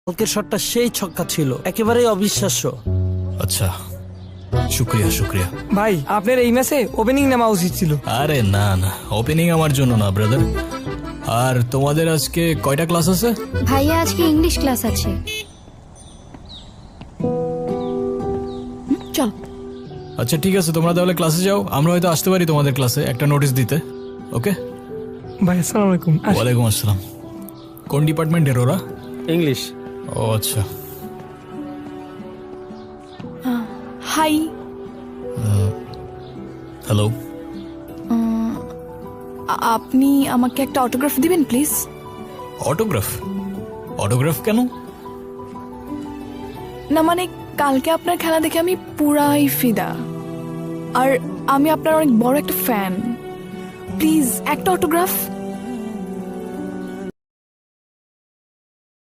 কালকের শটটা সেই ছক্কা ছিল, একেবারেই অবিশ্বাস্য। আচ্ছা, শুক্রিয়া শুক্রিয়া। ভাই আপনার এই ম্যাচে ওপেনিং নামা উচিত ছিল। আরে না না, ওপেনিং আমার জন্য না ব্রাদার। আর তোমাদের আজকে কয়টা ক্লাস আছে? ভাইয়া আজকে ইংলিশ ক্লাস আছে। চল। আচ্ছা ঠিক আছে, তোমরা তাহলে ক্লাসে যাও, আমরা হয়তো আসতে পারি তোমাদের ক্লাসে একটা নোটিশ দিতে। ওকে। ভাই আসসালামু আলাইকুম। ওয়ালাইকুম আসসালাম। কোন ডিপার্টমেন্টের ওরা? ইংলিশ। ও আচ্ছা। হাই। হ্যালো। আপনি আমাকে একটা অটোগ্রাফ দিবেন প্লিজ? অটোগ্রাফ? অটোগ্রাফ কেন? না মানে কালকে আপনার খেলা দেখে আমি পুরাই ফিদা, আর আমি আপনার অনেক বড় একটা ফ্যান। প্লিজ একটা অটোগ্রাফ।